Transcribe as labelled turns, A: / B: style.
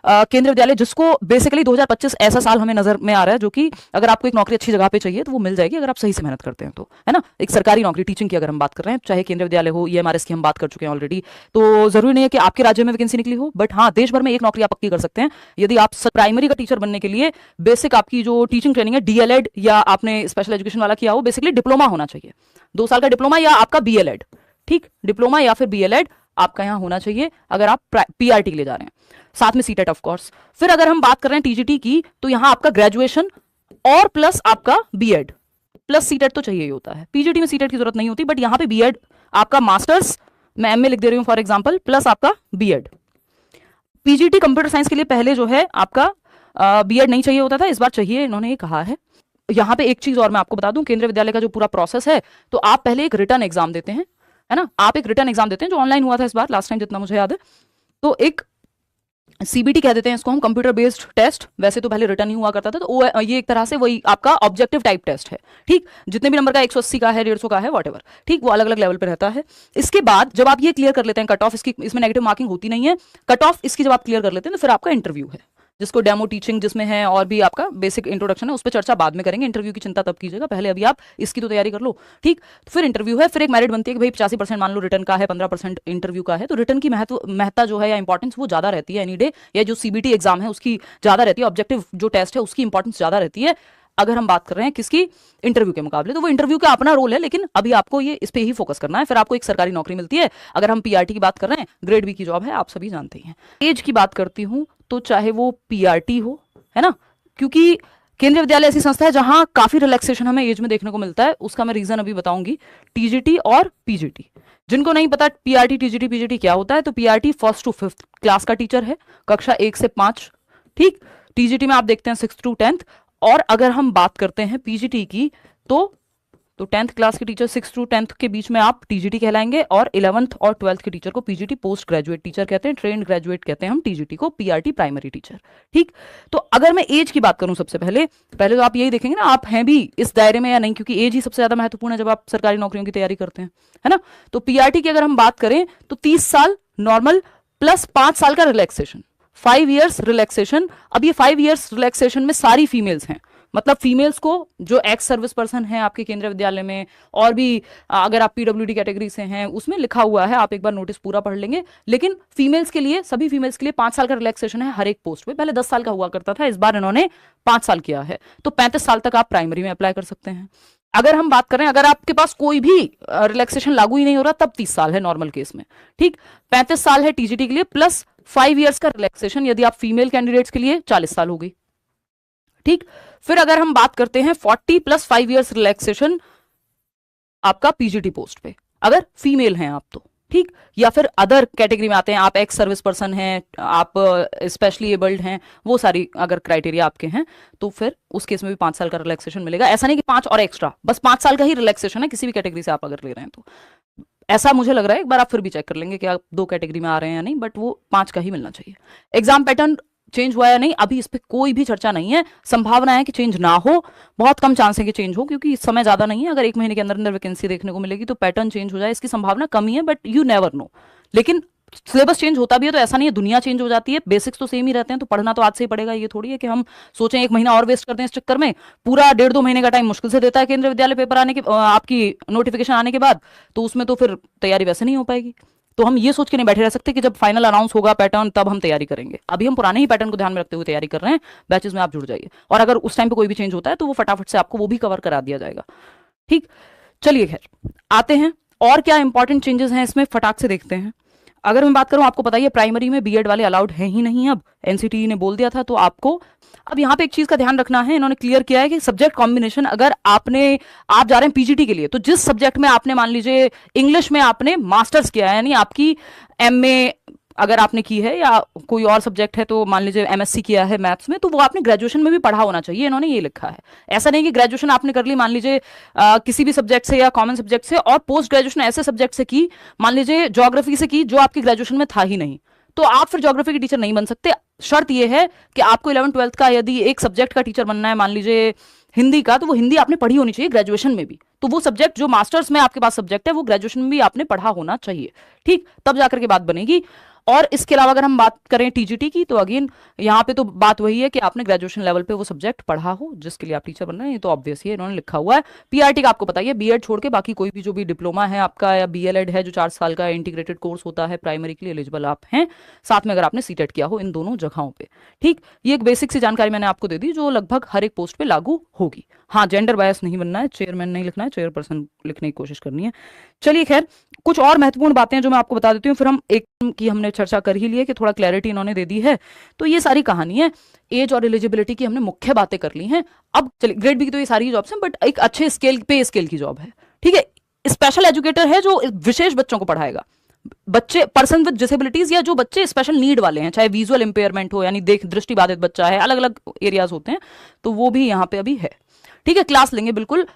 A: केंद्रीय विद्यालय, जिसको बेसिकली 2025 ऐसा साल हमें नजर में आ रहा है जो कि अगर आपको एक नौकरी अच्छी जगह पे चाहिए तो वो मिल जाएगी अगर आप सही से मेहनत करते हैं तो, है ना। एक सरकारी नौकरी, टीचिंग की अगर हम बात कर रहे हैं, चाहे केंद्रीय विद्यालय हो, ईएमआरएस की हम बात कर चुके हैं ऑलरेडी, तो जरूरी नहीं है कि आपके राज्य में वैकेंसी निकली हो, बट हाँ देश भर में एक नौकरी आप पक्की कर सकते हैं यदि आप प्राइमरी का टीचर बनने के लिए बेसिक आपकी जो टीचिंग ट्रेनिंग है, डीएलएड या आपने स्पेशल एजुकेशन वाला किया हो, बेसिकली डिप्लोमा होना चाहिए, 2 साल का डिप्लोमा या आपका बीएलएड, ठीक, डिप्लोमा या फिर बीएलएड आपका यहाँ होना चाहिए अगर आप पीआरटी के लिए जा रहे हैं, साथ में सीटेट ऑफ कोर्स। फिर अगर हम बात कर रहे हैं टीजीटी की, तो यहाँ आपका ग्रेजुएशन और प्लस आपका बीएड प्लस सीटेट तो चाहिए ही होता है। पीजीटी में सीटेट की जरूरत नहीं होती, बट यहाँ पे बीएड, आपका मास्टर्स, मैं एमए लिख दे रही हूँ फॉर एग्जांपल, प्लस आपका बीएड। पीजीटी कंप्यूटर साइंस के लिए पहले जो है आपका बीएड नहीं चाहिए होता था, इस बार चाहिए, इन्होंने ये कहा है। यहाँ पे एक चीज और मैं आपको बता दूं, केंद्रीय विद्यालय का जो पूरा प्रोसेस है, तो आप पहले एक रिटर्न एग्जाम देते हैं, है ना, आप एक रिटर्न एग्जाम देते हैं जो ऑनलाइन हुआ था इस बार, लास्ट टाइम जितना मुझे याद है, तो एक सीबीटी कह देते हैं इसको हम, कंप्यूटर बेस्ड टेस्ट, वैसे तो पहले रिटर्न ही हुआ करता था, तो ये एक तरह से वही आपका ऑब्जेक्टिव टाइप टेस्ट है, ठीक, जितने भी नंबर का 180 का है, 150 का है, वॉटेवर, ठीक, वो अलग अलग लेवल पे रहता है। इसके बाद जब आप ये क्लियर कर लेते हैं, कट ऑफ इसकी, इसमें नेगेटिव मार्किंग होती नहीं है, कट ऑफ इसकी जब आप क्लियर कर लेते हैं तो फिर आपका इंटरव्यू है, जिसको डेमो टीचिंग जिसमें है और भी आपका बेसिक इंट्रोडक्शन है, उस पर चर्चा बाद में करेंगे, इंटरव्यू की चिंता तब कीजिएगा, पहले अभी आप इसकी तो तैयारी कर लो, ठीक। फिर इंटरव्यू है, फिर एक मेरिट बनती है कि भाई 85% मान लो रिटर्न का है, 15% इंटरव्यू का है, तो रिटर्न की महत्ता जो है या इंपॉर्टेंस वो ज्यादा रहती है एनी डे, या जो सीबीटी एग्जाम है उसकी ज्यादा रहती है, ऑब्जेक्टिव जो टेस्ट है उसकी इंपॉर्टेंस ज्यादा रहती है अगर हम बात कर रहे हैं किसकी, इंटरव्यू के मुकाबले। तो वो इंटरव्यू का अपना रोल है, लेकिन अभी आपको ये इस पे ही फोकस करना है, फिर आपको एक सरकारी नौकरी मिलती है। अगर हम पीआरटी की बात कर रहे हैं, ग्रेड बी की जॉब है, आप सभी जानते हैं। एज की बात करती हूँ तो चाहे वो पीआरटी हो, है ना, क्योंकि केंद्रीय विद्यालय ऐसी संस्था है जहां काफी रिलैक्सेशन हमें एज में देखने को मिलता है, उसका मैं रीजन अभी बताऊंगी। टीजीटी और पीजीटी, जिनको नहीं पता पीआरटी टीजीटी पीजीटी क्या होता है, तो PRT 1st to 5th class का टीचर है, कक्षा 1 से 5, ठीक। टीजीटी में आप देखते हैं 6th to 10th, और अगर हम बात करते हैं पीजीटी की तो 10th क्लास के टीचर 6th to 10th के बीच में आप टीजीटी कहलाएंगे, और 11th और 12th के टीचर को पीजीटी पोस्ट ग्रेजुएट टीचर कहते हैं, ट्रेंड ग्रेजुएट कहते हैं हम टीजीटी को, पीआरटी प्राइमरी टीचर, ठीक। तो अगर मैं एज की बात करूं सबसे पहले तो आप यही देखेंगे ना आप हैं भी इस दायरे में या नहीं, क्योंकि एज ही सबसे ज्यादा महत्वपूर्ण है जब आप सरकारी नौकरियों की तैयारी करते हैं, है ना। तो पीआरटी की अगर हम बात करें तो 30 साल नॉर्मल प्लस 5 साल का रिलैक्सेशन, 5 ईयर्स रिलैक्सेशन। अब ये 5 ईयर्स रिलैक्सेशन में सारी फीमेल्स हैं, मतलब फीमेल्स को जो एक्स सर्विस पर्सन है आपके केंद्रीय विद्यालय में, और भी अगर आप पीडब्ल्यूडी कैटेगरी से हैं उसमें लिखा हुआ है, आप एक बार नोटिस पूरा पढ़ लेंगे, लेकिन फीमेल्स के लिए, सभी फीमेल्स के लिए 5 साल का रिलैक्सेशन है हर एक पोस्ट पे। पहले 10 साल का हुआ करता था, इस बार इन्होंने 5 साल किया है, तो 35 साल तक आप प्राइमरी में अप्लाई कर सकते हैं। अगर हम बात करें, अगर आपके पास कोई भी रिलैक्सेशन लागू ही नहीं हो रहा, तब 30 साल है नॉर्मल केस में, ठीक। 35 साल है टीजीटी के लिए, प्लस 5 ईयर्स का रिलैक्सेशन यदि आप फीमेल कैंडिडेट्स के लिए 40 साल हो गई, ठीक। फिर अगर हम बात करते हैं 40 प्लस 5 ईयर्स रिलैक्सेशन आपका पीजीटी पोस्ट पे, अगर फीमेल हैं आप तो, ठीक। या फिर अदर कैटेगरी में आते हैं, आप एक्स सर्विस पर्सन हैं, आप स्पेशली एबल्ड हैं, वो सारी अगर क्राइटेरिया आपके हैं, तो फिर उस केस में भी 5 साल का रिलैक्सेशन मिलेगा। ऐसा नहीं कि 5 और एक्स्ट्रा, बस 5 साल का ही रिलैक्सेशन है किसी भी कैटेगरी से आप अगर ले रहे हैं तो। ऐसा मुझे लग रहा है, एक बार आप फिर भी चेक कर लेंगे कि आप 2 कैटेगरी में आ रहे हैं या नहीं, बट वो 5 का ही मिलना चाहिए। एग्जाम पैटर्न चेंज हुआ या नहीं, अभी इस पे कोई भी चर्चा नहीं है, संभावना है कि चेंज ना हो, बहुत कम चांस है कि चेंज हो, क्योंकि समय ज्यादा नहीं है। अगर 1 महीने के अंदर अंदर वैकेंसी देखने को मिलेगी तो पैटर्न चेंज हो जाए इसकी संभावना कम ही है, बट यू नेवर नो। लेकिन सिलेबस चेंज होता भी है तो ऐसा नहीं है दुनिया चेंज हो जाती है, बेसिक्स तो सेम ही रहते हैं, तो पढ़ना तो आज से ही पड़ेगा। ये थोड़ी है कि हम सोचें 1 महीना और वेस्ट करते हैं इस चक्कर में, पूरा 1.5-2 महीने का टाइम मुश्किल से देता है केंद्रीय विद्यालय पेपर आने के, आपकी नोटिफिकेशन आने के बाद, तो उसमें तो फिर तैयारी वैसे नहीं हो पाएगी। तो हम ये सोच के नहीं बैठे रह सकते कि जब फाइनल अनाउंस होगा पैटर्न तब हम तैयारी करेंगे। अभी हम पुराने ही पैटर्न को ध्यान में रखते हुए तैयारी कर रहे हैं, बैचेस में आप जुड़ जाइए, और अगर उस टाइम पे कोई भी चेंज होता है तो वो फटाफट से आपको वो भी कवर करा दिया जाएगा, ठीक। चलिए खैर आते हैं और क्या इंपॉर्टेंट चेंजेस हैं इसमें, फटाक से देखते हैं। अगर मैं बात करूं, आपको पता ही है प्राइमरी में बीएड वाले अलाउड हैं ही नहीं, अब एनसीटीई ने बोल दिया था, तो आपको अब यहाँ पे एक चीज का ध्यान रखना है, इन्होंने क्लियर किया है कि सब्जेक्ट कॉम्बिनेशन, अगर आप जा रहे हैं पीजीटी के लिए, तो जिस सब्जेक्ट में आपने मान लीजिए इंग्लिश में आपने मास्टर्स किया है, यानी आपकी एमए अगर आपने की है, या कोई और सब्जेक्ट है तो मान लीजिए एमएससी किया है मैथ्स में, तो वो आपने ग्रेजुएशन में भी पढ़ा होना चाहिए, इन्होंने ये लिखा है। ऐसा नहीं कि ग्रेजुएशन आपने कर ली मान लीजिए किसी भी सब्जेक्ट से या कॉमन सब्जेक्ट से, और पोस्ट ग्रेजुएशन ऐसे सब्जेक्ट से की, मान लीजिए ज्योग्राफी से की जो आपकी ग्रेजुएशन में था ही नहीं, तो आप फिर ज्योग्राफी के टीचर नहीं बन सकते। शर्त यह है कि आपको 11th-12th का यदि एक सब्जेक्ट का टीचर बनना है, मान लीजिए हिंदी का, तो वो हिंदी आपने पढ़ी होनी चाहिए ग्रेजुएशन में भी, तो वो सब्जेक्ट जो मास्टर्स में आपके पास सब्जेक्ट है वो ग्रेजुएशन में भी आपने पढ़ा होना चाहिए, ठीक, तब जाकर के बात बनेगी। और इसके अलावा अगर हम बात करें टीजीटी की, तो अगेन यहाँ पे तो बात वही है कि आपने ग्रेजुएशन लेवल पे वो सब्जेक्ट पढ़ा हो जिसके लिए आप टीचर बन रहे हैं, ये तो ऑब्वियस ही है, इन्होंने लिखा हुआ है। पीआरटी का आपको पता ही है, बीएड छोड़ के बाकी कोई भी जो भी डिप्लोमा है आपका या बीएलएड है जो 4 साल का इंटीग्रेटेड कोर्स होता है प्राइमरी के लिए एलिजिबल आप हैं, साथ में अगर आपने सीटेट किया हो इन दोनों जगहों पे। ठीक, ये एक बेसिक सी जानकारी मैंने आपको दे दी जो लगभग हर एक पोस्ट पे लागू होगी। हाँ, जेंडर बायस नहीं बनना है, चेयरमैन नहीं लिखना है, चेयरपर्सन लिखने की कोशिश करनी है। चलिए खैर, कुछ और महत्वपूर्ण बातें जो मैं आपको बता देती हूँ, फिर हम एक की हमने चर्चा कर ही ली है कि थोड़ा क्लैरिटी इन्होंने दे दी है। तो ये सारी कहानी है, एज और एलिजिबिलिटी की हमने मुख्य बातें कर ली हैं। अब चलिए, ग्रेड बी की तो ये सारी जॉब्स हैं, बट एक अच्छे स्केल पे स्केल की जॉब है। ठीक है, स्पेशल एजुकेटर है जो विशेष बच्चों को पढ़ाएगा, बच्चे पर्सन विद डिसेबिलिटीज या जो बच्चे स्पेशल नीड वाले हैं, चाहे विजुअल इंपेयरमेंट हो यानी देख दृष्टि बाधित बच्चा है, अलग अलग एरियाज होते हैं, तो वो भी यहाँ पे अभी है। ठीक है, क्लास लेंगे बिल्कुल।